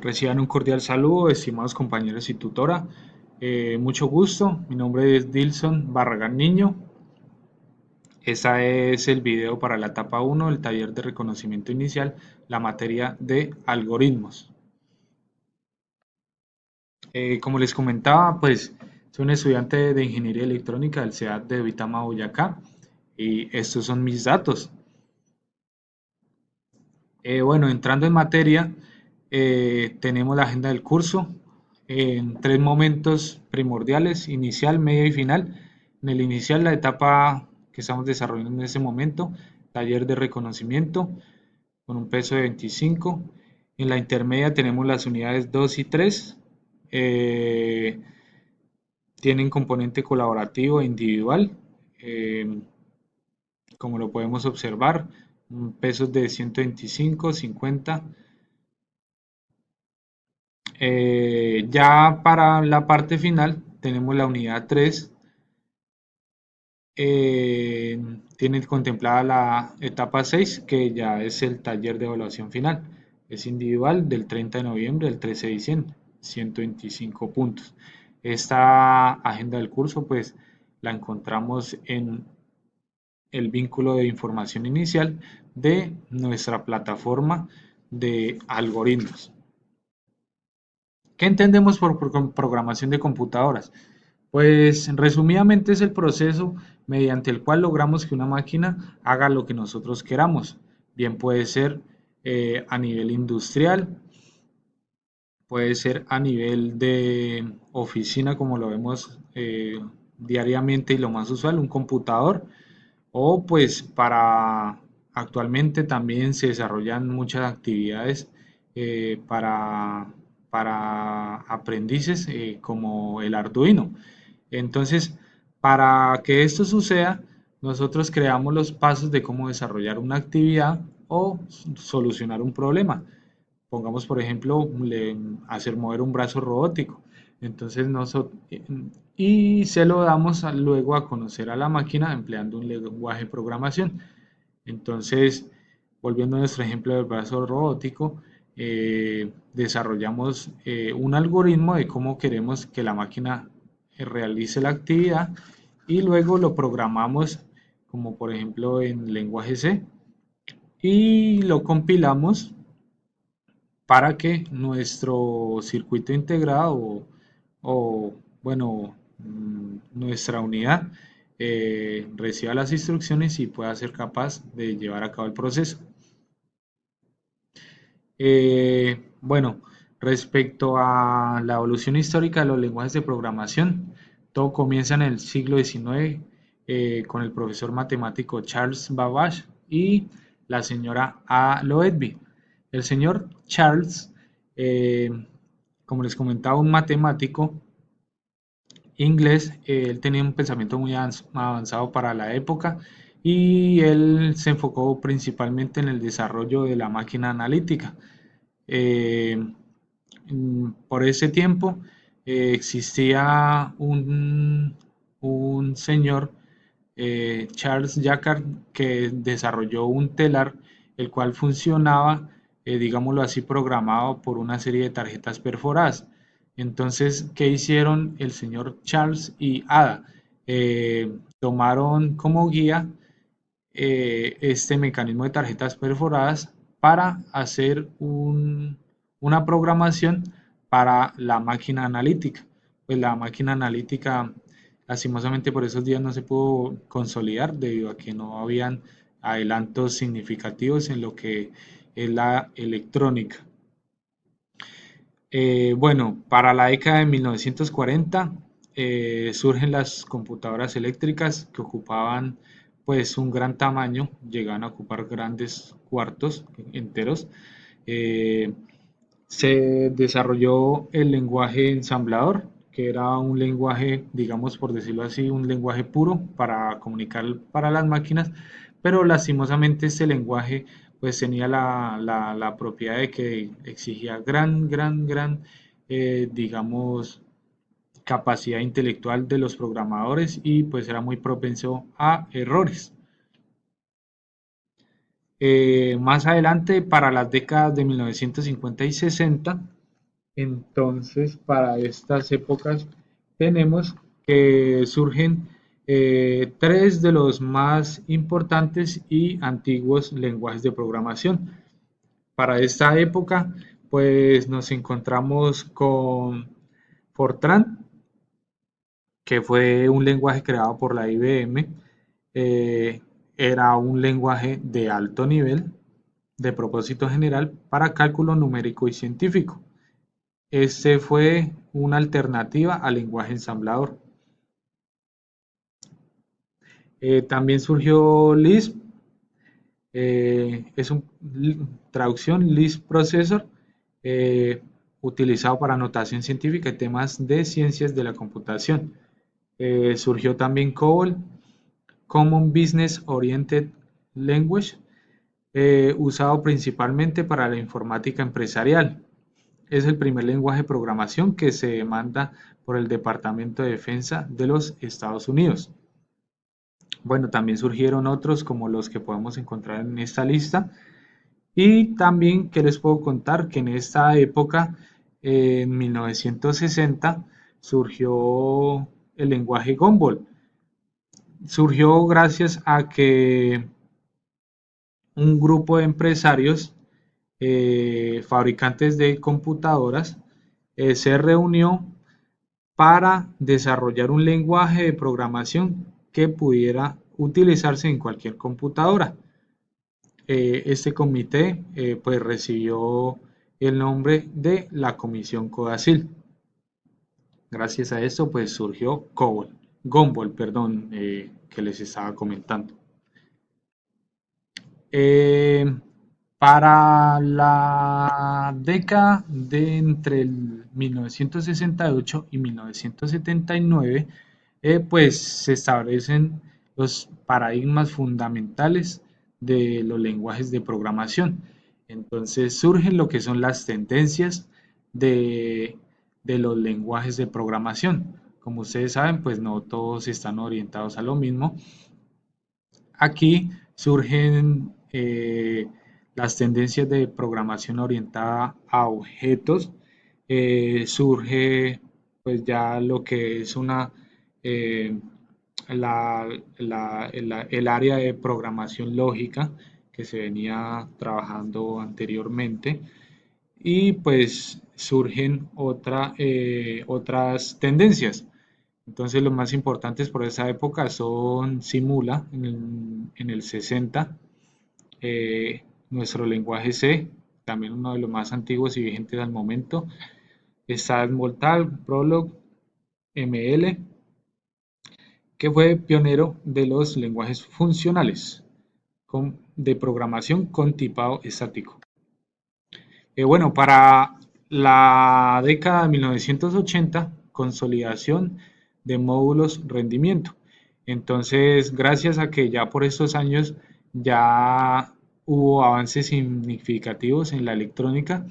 Reciban un cordial saludo, estimados compañeros y tutora. Mucho gusto, mi nombre es Dilson Barragán Niño. Este es el video para la etapa 1 del taller de reconocimiento inicial, la materia de algoritmos. Como les comentaba, pues soy un estudiante de Ingeniería Electrónica del CEAT de Vitama, Boyacá, y estos son mis datos. Bueno, entrando en materia, tenemos la agenda del curso en tres momentos primordiales: inicial, medio y final. En el inicial, la etapa que estamos desarrollando en ese momento, taller de reconocimiento con un peso de 25. En la intermedia tenemos las unidades 2 y 3. eh, Tienen componente colaborativo e individual. eh, Como lo podemos observar, pesos de 125, 50. Ya para la parte final tenemos la unidad 3. Tiene contemplada la etapa 6, que ya es el taller de evaluación final. Es individual del 30 de noviembre al 13 de diciembre, 125 puntos. Esta agenda del curso pues la encontramos en el vínculo de información inicial de nuestra plataforma de algoritmos. ¿Qué entendemos por programación de computadoras? Pues resumidamente es el proceso mediante el cual logramos que una máquina haga lo que nosotros queramos. Bien puede ser a nivel industrial, puede ser a nivel de oficina como lo vemos diariamente y lo más usual, un computador, o pues para actualmente también se desarrollan muchas actividades para aprendices como el Arduino. Entonces, para que esto suceda, nosotros creamos los pasos de cómo desarrollar una actividad o solucionar un problema. Pongamos, por ejemplo, hacer mover un brazo robótico. Entonces, y se lo damos luego a conocer a la máquina empleando un lenguaje de programación. Entonces, volviendo a nuestro ejemplo del brazo robótico, desarrollamos un algoritmo de cómo queremos que la máquina realice la actividad y luego lo programamos como por ejemplo en lenguaje C y lo compilamos para que nuestro circuito integrado bueno, nuestra unidad reciba las instrucciones y pueda ser capaz de llevar a cabo el proceso. Bueno, respecto a la evolución histórica de los lenguajes de programación, todo comienza en el siglo XIX con el profesor matemático Charles Babbage y la señora A. Loebby. El señor Charles, eh, como les comentaba, un matemático inglés, él tenía un pensamiento muy avanzado para la época y él se enfocó principalmente en el desarrollo de la máquina analítica. Eh, por ese tiempo existía un señor, Charles Jacquard, que desarrolló un telar, el cual funcionaba, digámoslo así, programado por una serie de tarjetas perforadas. Entonces, ¿qué hicieron el señor Charles y Ada? Tomaron como guía este mecanismo de tarjetas perforadas para hacer una programación para la máquina analítica. Pues la máquina analítica, lastimosamente por esos días no se pudo consolidar debido a que no habían adelantos significativos en lo que es la electrónica. Bueno, para la década de 1940 surgen las computadoras eléctricas que ocupaban pues un gran tamaño, llegaban a ocupar grandes cuartos enteros. Eh, Se desarrolló el lenguaje ensamblador, que era un lenguaje, digamos por decirlo así, un lenguaje puro para comunicar para las máquinas, pero lastimosamente este lenguaje pues tenía la propiedad de que exigía digamos, capacidad intelectual de los programadores y pues era muy propenso a errores. Más adelante, para las décadas de 1950 y 60, Entonces, para estas épocas tenemos que surgen tres de los más importantes y antiguos lenguajes de programación. Para esta época, pues nos encontramos con Fortran, que fue un lenguaje creado por la IBM. eh, Era un lenguaje de alto nivel, de propósito general, para cálculo numérico y científico. Este fue una alternativa al lenguaje ensamblador. También surgió Lisp, es un traducción Lisp Processor, eh, utilizado para notación científica y temas de ciencias de la computación. Surgió también COBOL, Common Business Oriented Language, usado principalmente para la informática empresarial. Es el primer lenguaje de programación que se demanda por el Departamento de Defensa de los Estados Unidos. Bueno, también surgieron otros como los que podemos encontrar en esta lista. Y también que les puedo contar que en esta época, en 1960, surgió el lenguaje Gumball. Surgió gracias a que un grupo de empresarios, fabricantes de computadoras, se reunió para desarrollar un lenguaje de programación que pudiera utilizarse en cualquier computadora. Este comité pues recibió el nombre de la Comisión Codazil. Gracias a esto pues surgió Gumball, perdón, que les estaba comentando. Eh, para la década de entre el 1968 y 1979, pues se establecen los paradigmas fundamentales de los lenguajes de programación. Entonces surgen lo que son las tendencias de, de los lenguajes de programación. Como ustedes saben, pues no todos están orientados a lo mismo. Aquí surgen las tendencias de programación orientada a objetos. Surge pues ya lo que es eh, el área de programación lógica que se venía trabajando anteriormente, y pues surgen otras tendencias. Entonces los más importantes por esa época son Simula en el 60, nuestro lenguaje C, también uno de los más antiguos y vigentes al momento. Está Smalltalk, Prolog, ML, que fue pionero de los lenguajes funcionales de programación con tipado estático. Bueno, para la década de 1980, consolidación de módulos rendimiento. Entonces, gracias a que ya por estos años ya hubo avances significativos en la electrónica,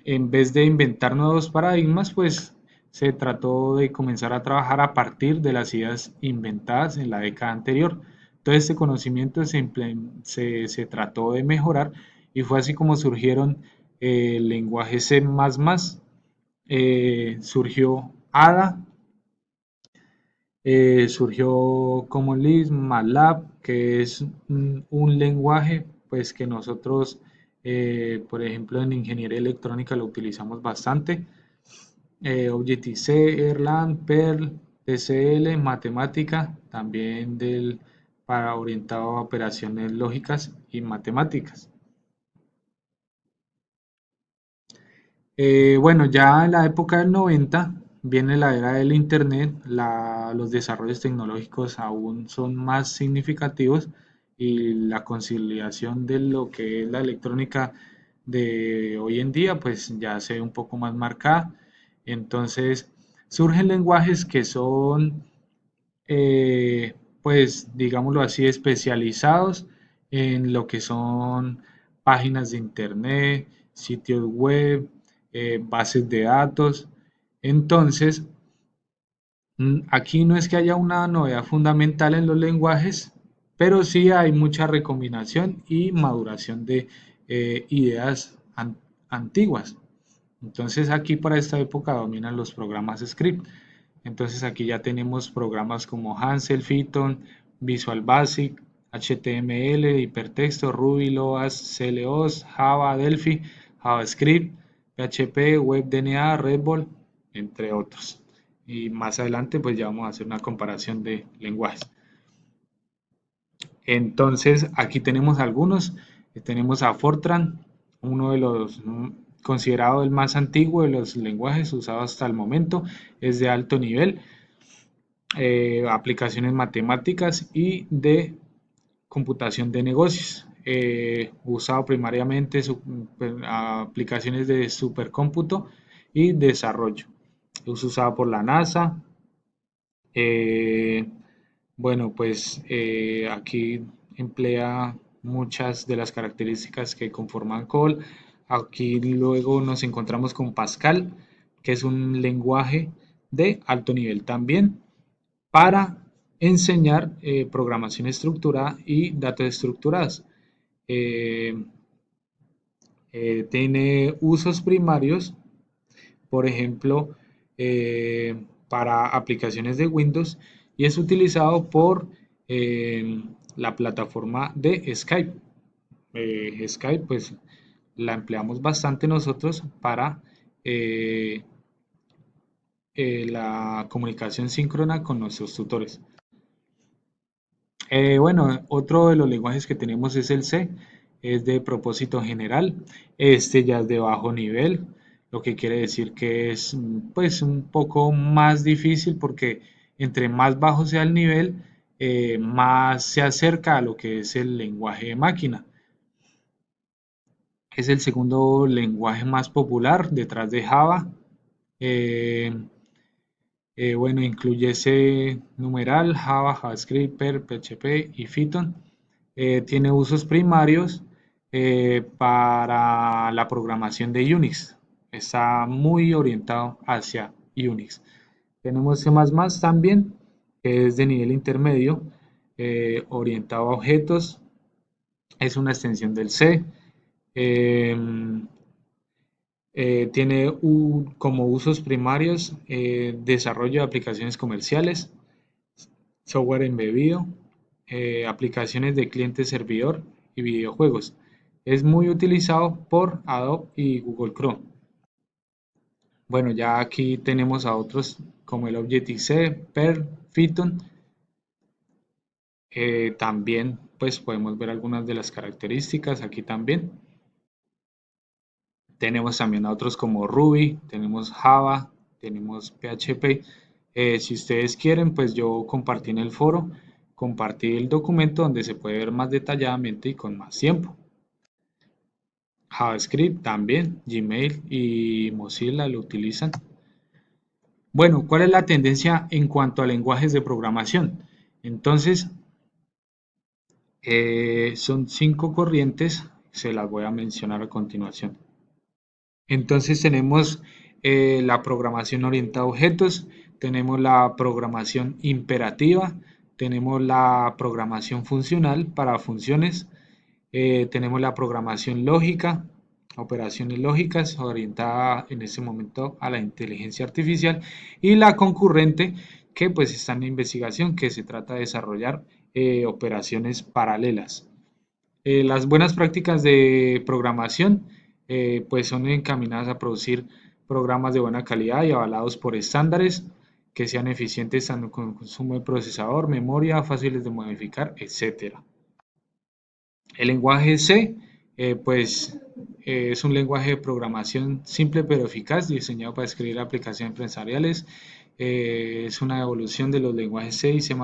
en vez de inventar nuevos paradigmas, pues se trató de comenzar a trabajar a partir de las ideas inventadas en la década anterior. Todo este conocimiento se trató de mejorar, y fue así como surgieron el lenguaje C++, surgió ADA, surgió Common Lisp, MATLAB, que es un lenguaje pues que nosotros, por ejemplo, en ingeniería electrónica lo utilizamos bastante. Objective-C, Erlang, Perl, TCL, matemática, también para orientado a operaciones lógicas y matemáticas. Bueno, ya en la época del 90 viene la era del Internet, los desarrollos tecnológicos aún son más significativos, y la conciliación de lo que es la electrónica de hoy en día pues ya se ve un poco más marcada. Entonces surgen lenguajes que son pues digámoslo así, especializados en lo que son páginas de internet, sitios web, bases de datos. Entonces, aquí no es que haya una novedad fundamental en los lenguajes, pero sí hay mucha recombinación y maduración de ideas antiguas. Entonces aquí para esta época dominan los programas script. Entonces aquí ya tenemos programas como Hansel, Python, Visual Basic, HTML, hipertexto, Ruby, Loas, CLOS, Java, Delphi, JavaScript, PHP, WebDNA, Red Bull, entre otros. Y más adelante pues ya vamos a hacer una comparación de lenguajes. Entonces aquí tenemos algunos. Tenemos a Fortran, uno de los considerado el más antiguo de los lenguajes usados hasta el momento, es de alto nivel, aplicaciones matemáticas y de computación de negocios, usado primariamente aplicaciones de supercómputo y desarrollo. Es usado por la NASA. eh, bueno, pues aquí emplea muchas de las características que conforman COBOL. Aquí luego nos encontramos con Pascal, que es un lenguaje de alto nivel también para enseñar programación estructurada y datos estructurados. Eh, Tiene usos primarios, por ejemplo, para aplicaciones de Windows y es utilizado por la plataforma de Skype. Skype, pues la empleamos bastante nosotros para eh, la comunicación síncrona con nuestros tutores. Bueno, otro de los lenguajes que tenemos es el C, es de propósito general. Este ya es de bajo nivel, lo que quiere decir que es pues un poco más difícil porque entre más bajo sea el nivel, más se acerca a lo que es el lenguaje de máquina. Es el segundo lenguaje más popular detrás de Java. Eh, bueno, incluye C numeral, Java, JavaScript, Perl, PHP y Python. Tiene usos primarios para la programación de Unix. Está muy orientado hacia Unix. Tenemos C++ también, que es de nivel intermedio, orientado a objetos. Es una extensión del C. Eh, Tiene como usos primarios desarrollo de aplicaciones comerciales, software embebido, aplicaciones de cliente-servidor y videojuegos. Es muy utilizado por Adobe y Google Chrome. Bueno, ya aquí tenemos a otros como el Objective-C, Perl, Python. También pues podemos ver algunas de las características aquí también. Tenemos también a otros como Ruby, tenemos Java, tenemos PHP. Si ustedes quieren, pues yo compartí en el foro, compartí el documento donde se puede ver más detalladamente y con más tiempo. JavaScript también, Gmail y Mozilla lo utilizan. Bueno, ¿cuál es la tendencia en cuanto a lenguajes de programación? Entonces, son 5 corrientes, se las voy a mencionar a continuación. Entonces tenemos la programación orientada a objetos, tenemos la programación imperativa, tenemos la programación funcional para funciones, tenemos la programación lógica, operaciones lógicas orientada en este momento a la inteligencia artificial y la concurrente que pues está en investigación, que se trata de desarrollar operaciones paralelas. Las buenas prácticas de programación pues son encaminadas a producir programas de buena calidad y avalados por estándares que sean eficientes tanto con consumo de procesador, memoria, fáciles de modificar, etcétera. El lenguaje C pues es un lenguaje de programación simple pero eficaz diseñado para escribir aplicaciones empresariales. Es una evolución de los lenguajes C y C++,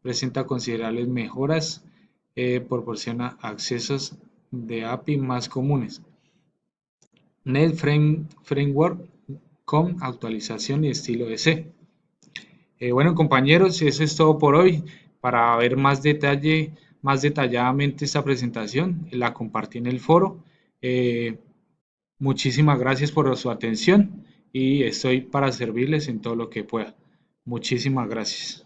presenta considerables mejoras, proporciona accesos de API más comunes. Net Framework con actualización y estilo de C. Bueno, compañeros, eso es todo por hoy. Para ver más detalladamente esta presentación, la compartí en el foro. Eh, Muchísimas gracias por su atención y estoy para servirles en todo lo que pueda. Muchísimas gracias.